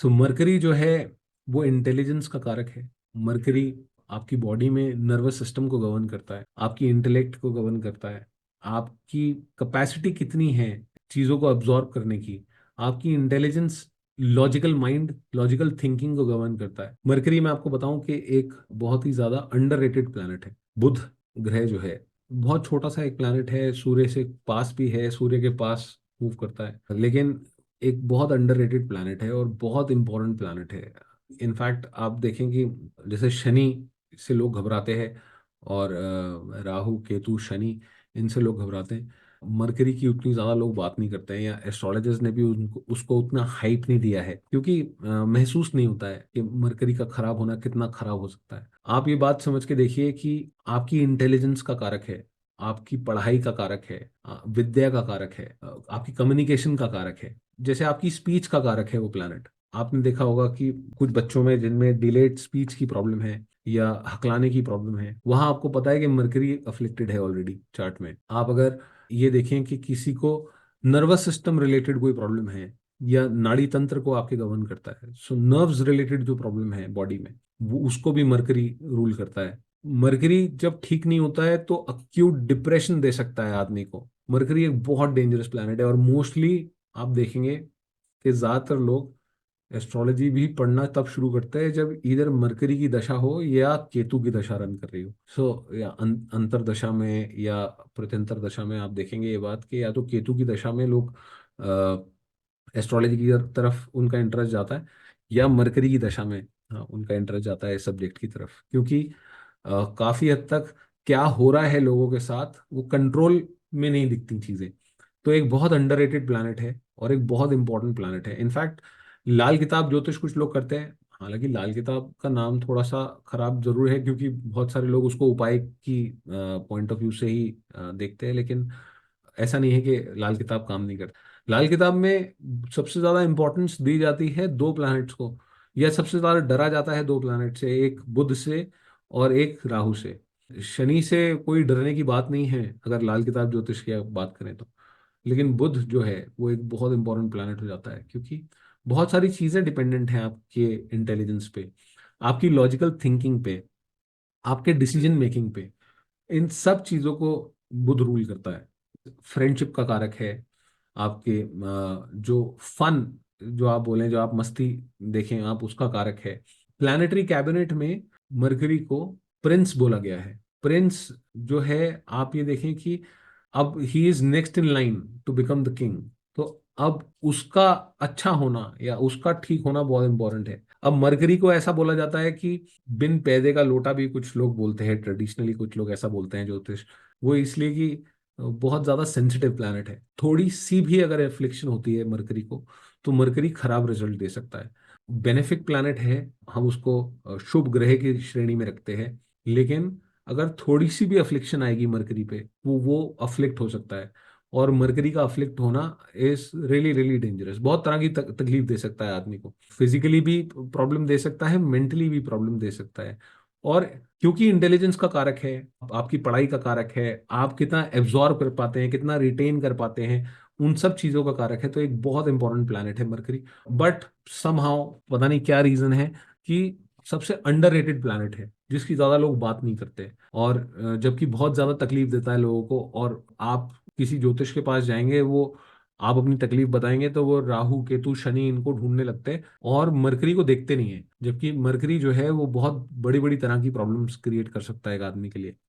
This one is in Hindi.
सो मरकरी जो है वो इंटेलिजेंस का कारक है। मरकरी आपकी बॉडी में नर्वस सिस्टम को गवर्न करता है, आपकी इंटेलेक्ट को गवर्न करता है, आपकी कैपेसिटी कितनी है चीजों को अब्जॉर्ब करने की, आपकी intelligence, logical mind, logical thinking को गवर्न करता है। मरकरी मैं आपको बताऊं कि एक बहुत ही ज्यादा अंडररेटेड प्लैनेट है। बुध ग्रह जो है बहुत छोटा सा एक प्लैनेट है, सूर्य से पास भी है, सूर्य के पास मूव करता है, लेकिन एक बहुत अंडररेटेड प्लैनेट है और बहुत इंपॉर्टेंट प्लैनेट है। इनफैक्ट आप देखें कि जैसे शनि से लोग घबराते हैं, और राहु केतु शनि, इनसे लोग घबराते हैं। मरकरी की उतनी ज्यादा लोग बात नहीं करते हैं, या एस्ट्रोलॉजर्स ने भी उनको उसको उतना हाइप नहीं दिया है, क्योंकि महसूस नहीं होता है कि मरकरी का खराब होना कितना खराब हो सकता है। आप ये बात समझ के देखिए कि आपकी इंटेलिजेंस का कारक है, आपकी पढ़ाई का कारक है, विद्या का कारक है, आपकी कम्युनिकेशन का कारक है, जैसे आपकी स्पीच का कारक है वो प्लैनेट। आपने देखा होगा कि कुछ बच्चों में जिनमें डिलेड स्पीच की प्रॉब्लम है या हकलाने की प्रॉब्लम है, वहां आपको पता है कि मरकरी अफ्लिक्टेड है ऑलरेडी चार्ट में। आप अगर ये देखें कि किसी को नर्वस सिस्टम रिलेटेड कोई प्रॉब्लम है या नाड़ी तंत्र को आपके गवर्न करता है, सो नर्व्स रिलेटेड जो प्रॉब्लम है बॉडी में, वो उसको भी मरकरी रूल करता है। मरकरी जब ठीक नहीं होता है तो अक्यूट डिप्रेशन दे सकता है आदमी को। मरकरी एक बहुत डेंजरस प्लैनेट है, और मोस्टली आप देखेंगे कि ज्यादातर लोग एस्ट्रोलॉजी भी पढ़ना तब शुरू करते हैं जब इधर मरकरी की दशा हो या केतु की दशा रन कर रही हो। या अंतर दशा में या प्रत्यंतर दशा में आप देखेंगे ये बात कि या तो केतु की दशा में लोग एस्ट्रोलॉजी की तरफ उनका इंटरेस्ट जाता है, या मरकरी की दशा में हाँ उनका इंटरेस्ट जाता है सब्जेक्ट की तरफ, क्योंकि काफी हद तक क्या हो रहा है लोगों के साथ वो कंट्रोल में नहीं दिखती चीजें। तो एक बहुत अंडररेटेड प्लैनेट है और एक बहुत इंपॉर्टेंट प्लैनेट है। इनफैक्ट लाल किताब ज्योतिष कुछ लोग करते हैं, हालांकि लाल किताब का नाम थोड़ा सा खराब जरूर है, क्योंकि बहुत सारे लोग उसको उपाय की पॉइंट ऑफ व्यू से ही देखते हैं, लेकिन ऐसा नहीं है कि लाल किताब काम नहीं करती। लाल किताब में सबसे ज्यादा इंपॉर्टेंस दी जाती है दो प्लैनेट्स को, या सबसे ज्यादा डरा जाता है दो प्लैनेट से, एक बुध से और एक राहु से। शनि से कोई डरने की बात नहीं है अगर लाल किताब ज्योतिष की आप बात करें तो। लेकिन बुध जो है वो एक बहुत इंपॉर्टेंट प्लैनेट हो जाता है, क्योंकि बहुत सारी चीजें डिपेंडेंट हैं आपके इंटेलिजेंस पे, आपकी लॉजिकल थिंकिंग पे, आपके डिसीजन मेकिंग पे। इन सब चीजों को बुध रूल करता है। फ्रेंडशिप का कारक है, आपके जो फन, जो आप बोलें, जो आप मस्ती देखें आप, उसका कारक है। प्लैनेटरी कैबिनेट में मरकरी को प्रिंस बोला गया है। प्रिंस जो है, आप ये देखें कि अब he is next in line to become the king. तो अब उसका अच्छा होना या उसका ठीक होना बहुत इंपॉर्टेंट है। अब मरकरी को ऐसा बोला जाता है कि बिन पैदे का लोटा भी कुछ लोग बोलते हैं, ट्रेडिशनली कुछ लोग ऐसा बोलते हैं ज्योतिष। वो इसलिए कि बहुत ज्यादा सेंसिटिव प्लैनेट है, थोड़ी सी भी अगर एफ्लिक्शन होती है मरकरी को तो मरकरी खराब रिजल्ट दे सकता है। बेनिफिक प्लैनेट है, हम उसको शुभ ग्रह की श्रेणी में रखते हैं, लेकिन अगर थोड़ी सी भी अफ्लिक्शन आएगी मरकरी पे, वो अफ्लिक्ट हो सकता है। और मरकरी का अफ्लिक्ट होना इज रियली रियली डेंजरस, बहुत तरह की तकलीफ दे सकता है आदमी को। फिजिकली भी प्रॉब्लम दे सकता है, मेंटली भी प्रॉब्लम दे सकता है। और क्योंकि इंटेलिजेंस का कारक है, आपकी पढ़ाई का कारक है, आप कितना एब्जॉर्ब कर पाते हैं, कितना रिटेन कर पाते हैं, उन सब चीजों का कारक है। तो एक बहुत इंपॉर्टेंट प्लैनेट है मरकरी। बट समहाउ पता नहीं क्या रीजन है कि सबसे अंडररेटेड प्लैनेट है, जिसकी ज्यादा लोग बात नहीं करते। और जबकि बहुत ज्यादा तकलीफ देता है लोगों को। और आप किसी ज्योतिष के पास जाएंगे, वो आप अपनी तकलीफ बताएंगे तो वो राहु केतु शनि इनको ढूंढने लगते हैं और मरकरी को देखते नहीं है, जबकि मरकरी जो है वो बहुत बड़ी बड़ी तरह की प्रॉब्लम्स क्रिएट कर सकता है एक आदमी के लिए।